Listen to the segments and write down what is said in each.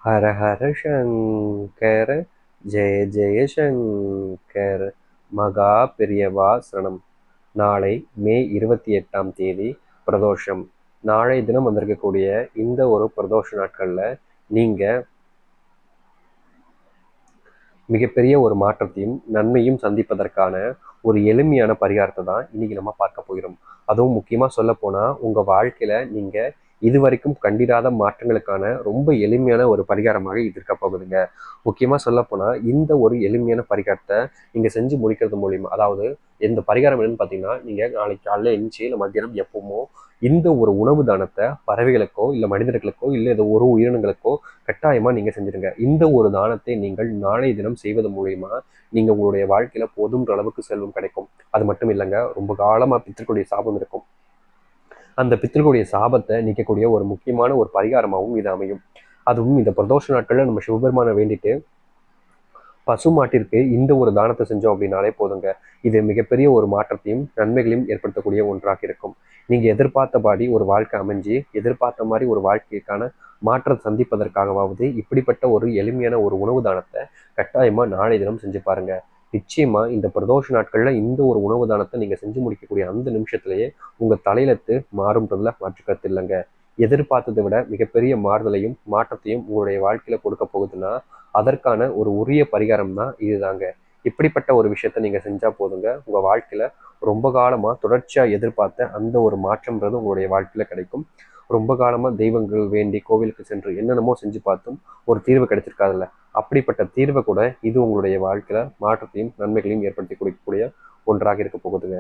ஹர ஹர சங்கர ஜெய ஜெய சங்கர். மகா பெரியவா சரணம். நாளை மே 28ஆம் தேதி பிரதோஷம். நாளை தினம் வந்திருக்கக்கூடிய இந்த ஒரு பிரதோஷ நாட்கள்ல நீங்க மிகப்பெரிய ஒரு மாற்றத்தையும் நன்மையும் சந்திப்பதற்கான ஒரு எளிமையான பரிகாரத்தை தான் இன்னைக்கு நம்ம பார்க்க போகிறோம். அதுவும் முக்கியமா சொல்ல போனா உங்க வாழ்க்கையில நீங்க இதுவரைக்கும் கண்டிராத மாற்றங்களுக்கான ரொம்ப எளிமையான ஒரு பரிகாரமாக இது இருக்க போகுதுங்க. முக்கியமா சொல்ல போனா இந்த ஒரு எளிமையான பரிகாரத்தை நீங்க செஞ்சு முடிக்கிறது மூலியமா, அதாவது எந்த பரிகாரம் என்னன்னு பார்த்தீங்கன்னா, நீங்க நாளைக்கு காலையில எழுந்துச்சு இல்லை மத்தியானம் எப்பவுமோ இந்த ஒரு உணவு தானத்தை பறவைகளுக்கோ இல்லை மனிதர்களுக்கோ இல்லை ஏதோ ஒரு உயிரினங்களுக்கோ கட்டாயமா நீங்க செஞ்சிருங்க. இந்த ஒரு தானத்தை நீங்கள் நாளைய தினம் செய்வது மூலியமா நீங்க உங்களுடைய வாழ்க்கையில போதுன்ற அளவுக்கு செல்வம் கிடைக்கும். அது மட்டும் இல்லைங்க, ரொம்ப காலமா பித்திருக்குடைய சாபம் இருக்கும். அந்த பித்திருக்குடைய சாபத்தை நீக்கக்கூடிய ஒரு முக்கியமான ஒரு பரிகாரமாகவும் இது அமையும். அதுவும் இந்த பிரதோஷ நாட்கள்ல நம்ம சிவபெருமானை வேண்டிட்டு பசுமாட்டிற்கு இந்த ஒரு தானத்தை செஞ்சோம் அப்படின்னாலே போதுங்க. இது மிகப்பெரிய ஒரு மாற்றத்தையும் நன்மைகளையும் ஏற்படுத்தக்கூடிய ஒன்றாக இருக்கும். நீங்க எதிர்பார்த்தபடி ஒரு வாழ்க்கை அமைஞ்சு எதிர்பார்த்த மாதிரி ஒரு வாழ்க்கைக்கான மாற்றம் சந்திப்பதற்காகவாவது இப்படிப்பட்ட ஒரு எளிமையான ஒரு உணவு தானத்தை கட்டாயமா நாளை தினம் செஞ்சு பாருங்க. நிச்சயமா இந்த பிரதோஷ நாட்கள்ல இந்த ஒரு உணவு தானத்தை நீங்க செஞ்சு முடிக்கக்கூடிய அந்த நிமிஷத்திலேயே உங்க தலையெழுத்து மாறும்ன்றதுல மாற்றுக்கருத்து இல்லைங்க. எதிர்பார்த்ததை விட மிகப்பெரிய மாறுதலையும் மாற்றத்தையும் உங்களுடைய வாழ்க்கையில கொடுக்க போகுதுன்னா அதற்கான ஒரு உரிய பரிகாரம் தான் இதுதாங்க. இப்படிப்பட்ட ஒரு விஷயத்த நீங்க செஞ்சா போதுங்க, உங்க வாழ்க்கையில ரொம்ப காலமா தொடர்ச்சியா எதிர்பார்த்த அந்த ஒரு மாற்றம்ன்றது உங்களுடைய வாழ்க்கையில கிடைக்கும். ரொம்ப காலமா தெய்வங்கள் வேண்டி கோவிலுக்கு சென்று என்னென்னமோ செஞ்சு பார்த்தும் ஒரு தீர்வு கிடைச்சிருக்காதுல்ல, அப்படிப்பட்ட தீர்வை கூட இது உங்களுடைய வாழ்க்கையில மாற்றத்தையும் நன்மைகளையும் ஏற்படுத்தி கொடுக்கக்கூடிய ஒன்றாக இருக்க போகுதுங்க.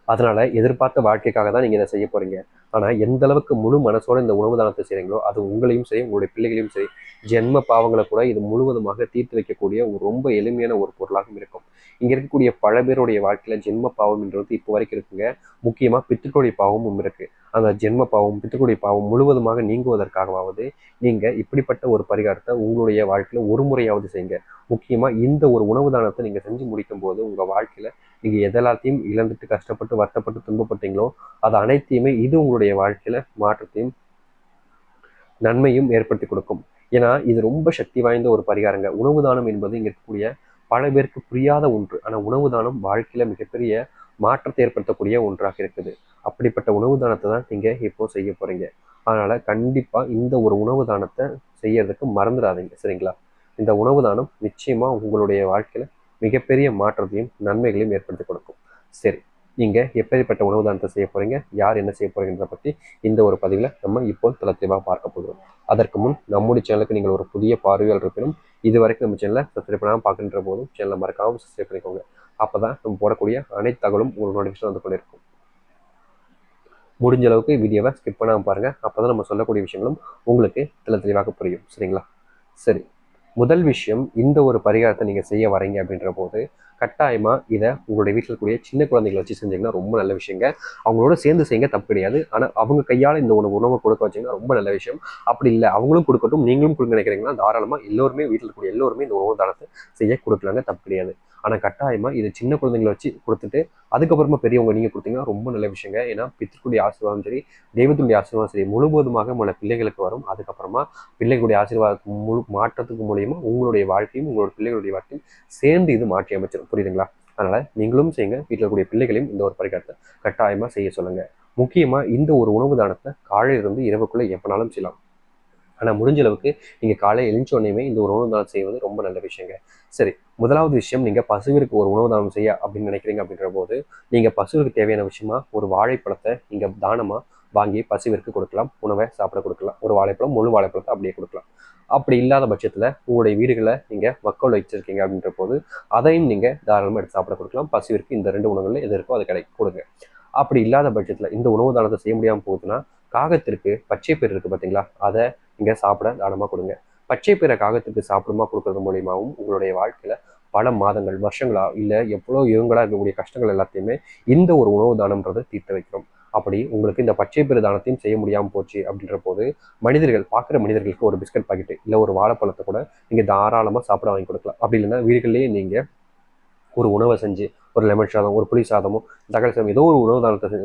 அதனால எதிர்பார்த்த வாழ்க்கைக்காக தான் நீங்க இதை செய்ய போறீங்க. ஆனா எந்த அளவுக்கு முழு மனசோட இந்த உணவு தானத்தை செய்றீங்களோ அது உங்களையும் சரி உங்களுடைய பிள்ளைகளையும் சரி ஜென்ம பாவங்களை கூட இது முழுவதுமாக தீர்த்து வைக்கக்கூடிய ஒரு ரொம்ப எளிமையான ஒரு பொருளாகவும் இருக்கும். இங்க இருக்கக்கூடிய பல பேருடைய வாழ்க்கையில ஜென்ம பாவம்ன்றது இப்போ வரைக்கும் இருக்குங்க. முக்கியமா பித்திருக்குடைய பாவமும் இருக்கு. அந்த ஜென்ம பாவம் பித்திருக்குடைய பாவம் முழுவதுமாக நீங்குவதற்காகவாவது நீங்க இப்படிப்பட்ட ஒரு பரிகாரத்தை உங்களுடைய வாழ்க்கையில ஒரு முறையாவது செய்யுங்க. முக்கியமா இந்த ஒரு உணவு தானத்தை நீங்க செஞ்சு முடிக்கும் போது உங்க வாழ்க்கையில நீங்க எதெல்லாத்தையும் இழந்துட்டு கஷ்டப்பட்டு வருத்தப்பட்டு துன்பப்பட்டீங்களோ அது அனைத்தையுமே இது உங்களுடைய வாழ்க்கையில மாற்றத்தையும் நன்மையும் ஏற்படுத்தி கொடுக்கும். ஏன்னா இது ரொம்ப சக்தி வாய்ந்த ஒரு பரிகாரங்க. உணவு தானம் என்பது இங்க இருக்கக்கூடிய பல பேருக்கு புரியாத ஒன்று. ஆனா உணவு தானம் வாழ்க்கையில மிகப்பெரிய மாற்றத்தை ஏற்படுத்தக்கூடிய ஒன்றாக இருக்குது. அப்படிப்பட்ட உணவு தானத்தை தான் நீங்க இப்போ செய்ய போறீங்க. அதனால கண்டிப்பா இந்த ஒரு உணவு தானத்தை செய்யறதுக்கு மறந்துடாதீங்க, சரிங்களா? இந்த உணவு தானம் நிச்சயமா உங்களுடைய வாழ்க்கையில மிகப்பெரிய மாற்றத்தையும் நன்மைகளையும் ஏற்படுத்தி கொடுக்கும். சரி, நீங்க எப்படிப்பட்ட உணவு தானத்தை செய்ய போறீங்க, யார் என்ன செய்ய போறீங்கன்றத பத்தி இந்த ஒரு பதிவில் நம்ம இப்போ தெளிவாக பார்க்க போகிறோம். அதற்கு முன் நம்முடைய சேனலுக்கு நீங்கள் ஒரு புதிய பார்வையாளர் இருப்பினும் இது வரைக்கும் நம்ம சேனலை சப்ஸ்கிரைப் பண்ணாமல் பார்க்கின்ற போதும் சேனலை மறக்காமல் சப்ஸ்கிரைப் பண்ணிக்கோங்க. அப்பதான் நம்ம போடக்கூடிய அனைத்து தகவலும் உங்களுக்கு நோட்டிஃபிகேஷன் வந்து கொண்டிருக்கும். முடிஞ்ச அளவுக்கு வீடியோவை ஸ்கிப் பண்ணாமல் பாருங்க. அப்பதான் நம்ம சொல்லக்கூடிய விஷயங்களும் உங்களுக்கு தெளிவாக புரியும், சரிங்களா? சரி, முதல் விஷயம், இந்த ஒரு பரிகாரத்தை நீங்க செய்ய வரீங்க அப்படின்ற போது கட்டாயமா இதை உங்களுடைய வீட்டில் இருக்கக்கூடிய சின்ன குழந்தைகளை வச்சு செஞ்சீங்கன்னா ரொம்ப நல்ல விஷயங்க. அவங்களோட சேர்ந்து செய்யுங்க, தப்பு கிடையாது. ஆனா அவங்க கையால இந்த உணவை கொடுக்க வச்சீங்கன்னா ரொம்ப நல்ல விஷயம். அப்படி இல்லை அவங்களும் கொடுக்கட்டும் நீங்களும் கொடுக்க நினைக்கிறீங்கன்னா தாராளமா எல்லோருமே வீட்டில் இருக்கக்கூடிய எல்லோருமே இந்த உணவு தானத்தை செய்ய கொடுக்கலாங்க, தப்பு கிடையாது. ஆனா கட்டாயமா இது சின்ன குழந்தைங்களை வச்சு கொடுத்துட்டு அதுக்கப்புறமா பெரியவங்க நீங்க கொடுத்தீங்கன்னா ரொம்ப நல்ல விஷயங்க. ஏன்னா பித்திருக்குடைய ஆசீர்வாதம் சரி தெய்வத்துடைய ஆசீர்வாதம் சரி முழுவதுமாக உங்களோட பிள்ளைகளுக்கு வரும். அதுக்கப்புறமா பிள்ளைகளுடைய ஆசீர்வாதத்துக்கு முழு மாற்றத்துக்கு மூலியமா உங்களுடைய வாழ்க்கையும் உங்களோட பிள்ளைகளுடைய வாழ்க்கையும் சேர்ந்து இது மாற்றி அமைச்சிடும், புரியுதுங்களா? அதனால நீங்களும் செய்யுங்க, வீட்டில் இருக்கக்கூடிய பிள்ளைகளையும் இந்த ஒரு பரிகாரத்தை கட்டாயமா செய்ய சொல்லுங்க. முக்கியமா இந்த ஒரு உணவு தானத்தை காலையிலிருந்து இரவுக்குள்ள எப்பனாலும் செய்யலாம். ஆனா முடிஞ்ச அளவுக்கு நீங்க காலையில் எழுந்தோடனே இந்த ஒரு உணவு தானம் செய்வது ரொம்ப நல்ல விஷயங்க. சரி, முதலாவது விஷயம், நீங்க பசுவிற்கு ஒரு உணவு தானம் செய்ய அப்படின்னு நினைக்கிறீங்க அப்படின்ற போது நீங்க பசுவிற்கு தேவையான விஷயமா ஒரு வாழைப்பழத்தை நீங்க தானமா வாங்கி பசுவிற்கு கொடுக்கலாம், உணவை சாப்பிட கொடுக்கலாம். ஒரு வாழைப்பழம், முழு வாழைப்பழத்தை அப்படியே கொடுக்கலாம். அப்படி இல்லாத பட்சத்துல உங்களுடைய வீடுகளை நீங்க வக்கோல் வச்சிருக்கீங்க அப்படின்ற போது அதையும் நீங்க தாராளமா எடுத்து சாப்பிட கொடுக்கலாம். பசுவிற்கு இந்த 2 உணவுகள்ல எது இருக்கோ அதை கொடுங்க. அப்படி இல்லாத பட்சத்துல இந்த உணவு தானத்தை செய்ய முடியாம போகுதுன்னா காகத்திற்கு பச்சை பயிர் இருக்கு பார்த்தீங்களா, அதை நீங்க சாப்பிட தானமா கொடுங்க. பச்சை பயிரை காகத்துக்கு சாப்பிடுமா கொடுக்கறது மூலியமாகவும் உங்களுடைய வாழ்க்கையில பல மாதங்கள் வருஷங்களா இல்லை எவ்வளோ யுகங்களா இருக்கக்கூடிய கஷ்டங்கள் எல்லாத்தையுமே இந்த ஒரு உணவு தானம்ன்றது தீர்த்து வைக்கிறோம். அப்படி உங்களுக்கு இந்த பச்சை பயிர் தானத்தையும் செய்ய முடியாமல் போச்சு அப்படின்ற போது பார்க்குற மனிதர்களுக்கு ஒரு பிஸ்கட் பாக்கெட்டு இல்லை ஒரு வாழைப்பழத்தை கூட நீங்க தாராளமா சாப்பிட வாங்கி கொடுக்கலாம். அப்படி இல்லைன்னா வீடுகளிலேயே நீங்க ஒரு உணவை செஞ்சு ஒரு லெமன் சாதம், ஒரு புளி சாதமோ, தக்காளி சாதம், ஏதோ ஒரு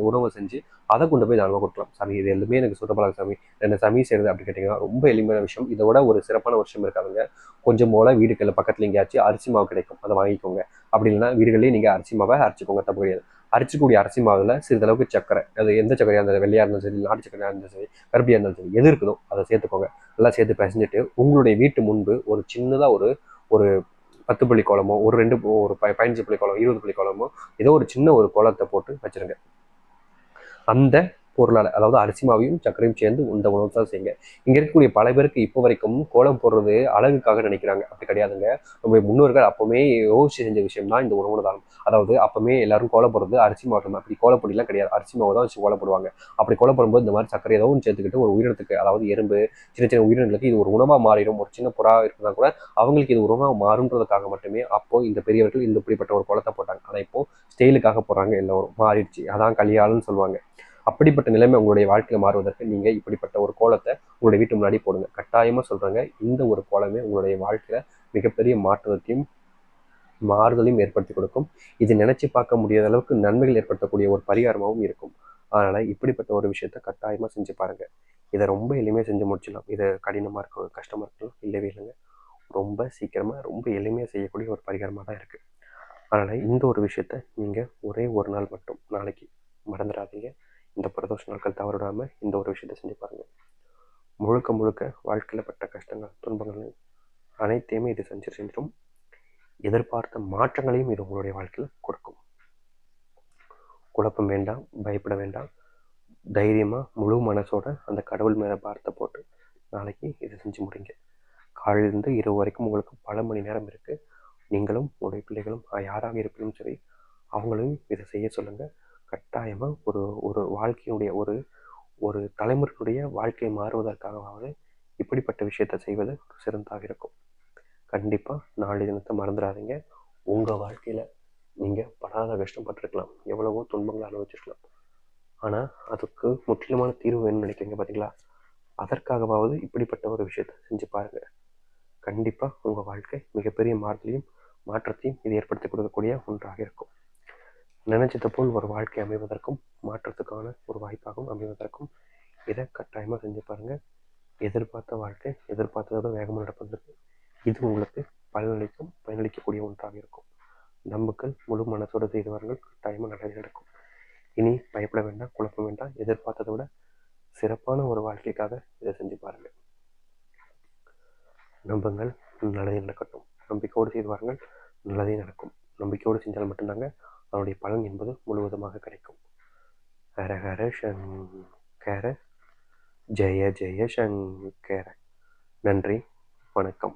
உணவை செஞ்சு அதை கொண்டு போய் தானமாக கொடுக்கலாம். சாமி இது எல்லாமே எனக்கு சுத்தப்படாத சாமி, என்ன சாமி செய்கிறது அப்படி கேட்டிங்கன்னா ரொம்ப எளிமையான விஷயம். இதோட ஒரு சிறப்பான ஒரு விஷயம் இருக்காதுங்க. கொஞ்சம் போல வீடுகளில் பக்கத்தில் எங்கேயாச்சும் அரிசி மாவு கிடைக்கும், அதை வாங்கிக்கோங்க. அப்படி இல்லைன்னா வீடுகளிலேயே நீங்கள் அரிசி மாவை அரைச்சிக்கோங்க, தப்பு கிடையாது. அரைச்சிக்கூடிய அரிசி மாவில் சிறிதளவுக்கு சக்கரை, அது எந்த சக்கரையாக இருந்தாலும், வெள்ளையாக இருந்தாலும் சரி, நாட்டு சக்கரையாக இருந்தாலும் சரி, கருப்பியாக இருந்தாலும் சரி, எது இருக்குதோ அதை சேர்த்துக்கோங்க. நல்லா சேர்த்து பிசைஞ்சிட்டு உங்களுடைய வீட்டு முன்பு ஒரு சின்னதாக ஒரு 10 புள்ளி கோலமோ, ஒரு 15 புள்ளி கோலம், 20 புள்ளி கோலமோ, ஏதோ ஒரு சின்ன ஒரு கோலத்தை போட்டு வச்சிருங்க. அந்த பொருளால், அதாவது அரிசி மாவையும் சர்க்கரையும் சேர்ந்து இந்த உணவு தான் செய்யுங்க. இங்கே இருக்கக்கூடிய பல பேருக்கு இப்போ வரைக்கும் கோலம் போடுறது அழகுக்காக நினைக்கிறாங்க. அப்படி கிடையாதுங்க. நம்ம முன்னோர்கள் அப்பவுமே யோசிச்சு செஞ்ச விஷயம் தான் இந்த உணவு தானம். அதாவது அப்பவுமே எல்லாரும் கோலம் போடுறது அரிசி மாவு தான். அப்படி கோலப்பொடிலாம் கிடையாது, அரிசி மாவு தான் வச்சு கோலம் போடுவாங்க. அப்படி கோலம் போடும்போது இந்த மாதிரி சர்க்கரை ஏதோ ஒன்று சேர்த்துக்கிட்டு ஒரு உயிரினத்துக்கு, அதாவது எறும்பு, சின்ன சின்ன உயிரினங்களுக்கு இது ஒரு உணவாக மாறிடும். ஒரு சின்ன புறா இருக்குதா கூட அவங்களுக்கு இது உணவாக மாறுன்றதுக்காக மட்டுமே அப்போ இந்த பெரியவர்கள் இந்த இப்படிப்பட்ட ஒரு கோலத்தை போட்டாங்க. ஆனால் இப்போ ஸ்டைலுக்காக போடுறாங்க, எல்லோரும் மாறிடுச்சு. அதான் கலியாளன்னு சொல்லுவாங்க. அப்படிப்பட்ட நிலைமை உங்களுடைய வாழ்க்கையில மாறுவதற்கு நீங்க இப்படிப்பட்ட ஒரு கோலத்தை உங்களுடைய வீட்டு முன்னாடி போடுங்க. கட்டாயமா சொல்றாங்க, இந்த ஒரு கோலமே உங்களுடைய வாழ்க்கையில மிகப்பெரிய மாற்றத்தையும் மாறுதலையும் ஏற்படுத்தி கொடுக்கும். இது நினைச்சு பார்க்க முடியாத அளவுக்கு நன்மைகள் ஏற்படுத்தக்கூடிய ஒரு பரிகாரமாகவும் இருக்கும். அதனால இப்படிப்பட்ட ஒரு விஷயத்த கட்டாயமா செஞ்சு பாருங்க. இதை ரொம்ப எளிமையா செஞ்சு முடிச்சிடலாம். இது கடினமா இருக்கும், கஷ்டமா இருக்கலாம், இல்லவே இல்லைங்க. ரொம்ப சீக்கிரமா ரொம்ப எளிமையா செய்யக்கூடிய ஒரு பரிகாரமா தான் இருக்கு. அதனால இந்த ஒரு விஷயத்த நீங்க ஒரே ஒரு நாள் மட்டும், நாளைக்கு மறந்துடாதீங்க. இந்த பிரதோஷ நாட்கள் தவறிடாம இந்த ஒரு விஷயத்த செஞ்சு பாருங்க. முழுக்க முழுக்க வாழ்க்கையில பட்ட கஷ்டங்கள், துன்பங்கள் அனைத்தையுமே இது செஞ்சிடும். எதிர்பார்த்த மாற்றங்களையும் இது உங்களுடைய வாழ்க்கையில கொடுக்கும். குழப்பம் வேண்டாம், பயப்பட வேண்டாம். தைரியமா முழு மனசோட அந்த கடவுள் மேல பாரத்தை போட்டு நாளைக்கு இதை செஞ்சு முடிங்க. காலையிலிருந்து இரவு வரைக்கும் உங்களுக்கு பல மணி நேரம் இருக்கு. நீங்களும் உங்களுடைய பிள்ளைகளும் யாராக இருப்பினும் சரி, அவங்களையும் இதை செய்ய சொல்லுங்க. கட்டாயமா ஒரு ஒரு வாழ்க்கையுடைய ஒரு ஒரு தலைமுறையினுடைய வாழ்க்கை மாறுவதற்காகவாவது இப்படிப்பட்ட விஷயத்தை செய்வது சிறந்தாக இருக்கும். கண்டிப்பா நாளை தினத்தை மறந்துடாதீங்க. உங்க வாழ்க்கையில நீங்க படாத கஷ்டப்பட்டிருக்கலாம், எவ்வளவோ துன்பங்களை அனுபவிச்சிருக்கலாம். ஆனா அதுக்கு முற்றிலுமான தீர்வு வேணும்னு நினைக்கிறீங்க பார்த்தீங்களா? அதற்காகவாவது இப்படிப்பட்ட ஒரு விஷயத்தை செஞ்சு பாருங்க. கண்டிப்பா உங்க வாழ்க்கை மிகப்பெரிய மாறுதலையும் மாற்றத்தையும் இது ஏற்படுத்தி கொடுக்கக்கூடிய ஒன்றாக இருக்கும். நினைச்சது போல் ஒரு வாழ்க்கை அமைவதற்கும் மாற்றத்துக்கான ஒரு வாய்ப்பாகவும் அமைவதற்கும் இதை கட்டாயமா செஞ்சு பாருங்க. எதிர்பார்த்த வாழ்க்கை எதிர்பார்த்ததோட வேகமாக நடப்பதற்கு இது உங்களுக்கு பயனளிக்கக்கூடிய ஒன்றாக இருக்கும். நம்புக்கள் முழு மனசோடு செய்தவர்கள் கட்டாயமா நல்லது நடக்கும். இனி பயப்பட வேண்டாம், குழப்பம் வேண்டாம். எதிர்பார்த்ததை விட சிறப்பான ஒரு வாழ்க்கைக்காக இதை செஞ்சு பாருங்க. நம்புங்கள், நல்லதே நடக்கட்டும். நம்பிக்கையோடு செய்வார்கள், நல்லதே நடக்கும். நம்பிக்கையோடு செஞ்சால் மட்டும்தாங்க அதனுடைய பலன் என்பது முழுவதுமாக கிடைக்கும். ஹர ஹர சங்கர, ஜெய ஜெய சங்கர. நன்றி, வணக்கம்.